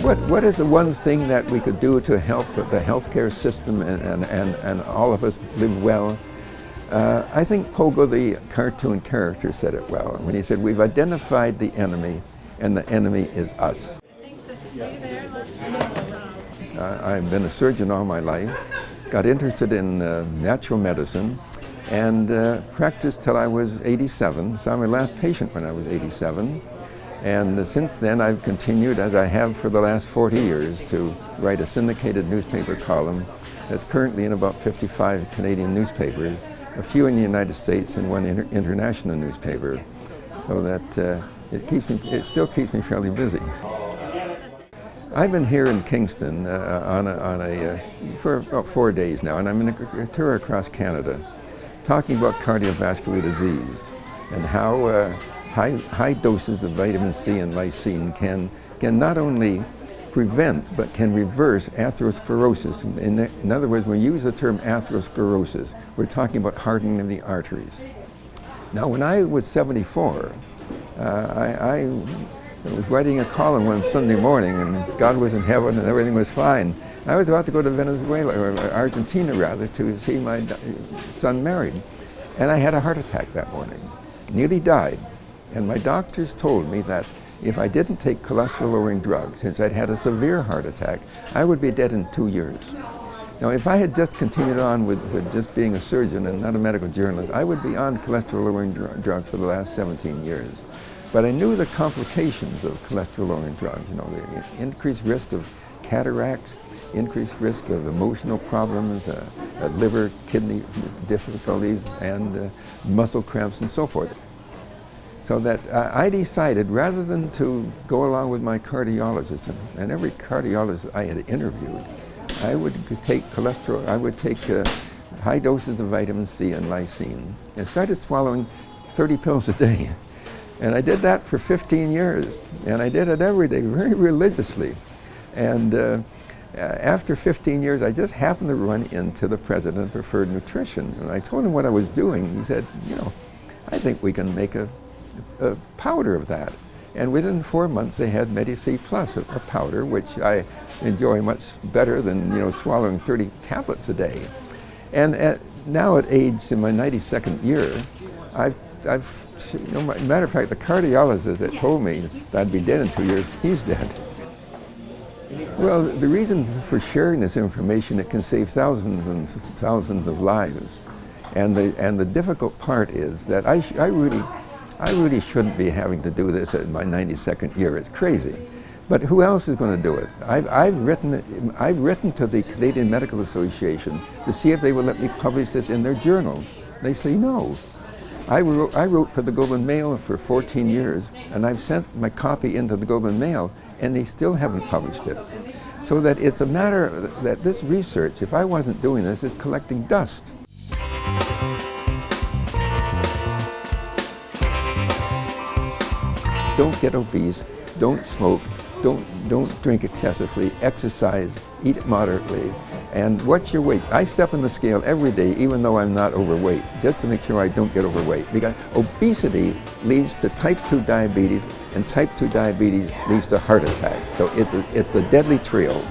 what is the one thing that we could do to help the healthcare system and all of us live well? I think Pogo, the cartoon character, said it well when he said, we've identified the enemy, and the enemy is us. I've been a surgeon all my life, got interested in natural medicine, and practiced till I was 87. Saw my last patient when I was 87. And since then, I've continued, as I have for the last 40 years, to write a syndicated newspaper column that's currently in about 55 Canadian newspapers, a few in the United States and one international newspaper, so that it still keeps me fairly busy. I've been here in Kingston for about 4 days now, and I'm in a tour across Canada, talking about cardiovascular disease and how high doses of vitamin C and lysine can not only prevent but can reverse atherosclerosis. In other words, when we use the term atherosclerosis, we're talking about hardening of the arteries. Now, when I was 74, I was writing a column one Sunday morning, and God was in heaven and everything was fine. I was about to go to Venezuela, or Argentina rather, to see my son married. And I had a heart attack that morning, nearly died. And my doctors told me that if I didn't take cholesterol-lowering drugs, since I'd had a severe heart attack, I would be dead in 2 years. Now, if I had just continued on with just being a surgeon and not a medical journalist, I would be on cholesterol-lowering drugs for the last 17 years. But I knew the complications of cholesterol-lowering drugs, you know, the increased risk of cataracts, increased risk of emotional problems, liver, kidney difficulties, and muscle cramps and so forth. So that I decided, rather than to go along with my cardiologist, and every cardiologist I had interviewed, I would take cholesterol, I would take high doses of vitamin C and lysine, and started swallowing 30 pills a day. And I did that for 15 years, and I did it every day, very religiously. And after 15 years, I just happened to run into the president of Preferred Nutrition, and I told him what I was doing. He said, you know, I think we can make a powder of that. And within 4 months, they had Medi-C Plus, a powder, which I enjoy much better than, you know, swallowing 30 tablets a day. And now at age, in my 92nd year, you know, matter of fact, the cardiologist that told me that I'd be dead in 2 years, he's dead. Well, the reason for sharing this information, it can save thousands and thousands of lives. And the difficult part is that I really shouldn't be having to do this in my 92nd year. It's crazy. But who else is going to do it? I've written to the Canadian Medical Association to see if they will let me publish this in their journal. They say no. I wrote for the Globe and Mail for 14 years, and I've sent my copy into the Globe and Mail, and they still haven't published it. So that it's a matter that this research, if I wasn't doing this, is collecting dust. Don't get obese, don't smoke, don't drink excessively, exercise, eat moderately, and watch your weight. I step on the scale every day, even though I'm not overweight, just to make sure I don't get overweight. Because obesity leads to type 2 diabetes, and type 2 diabetes leads to heart attack. So it's a deadly trio.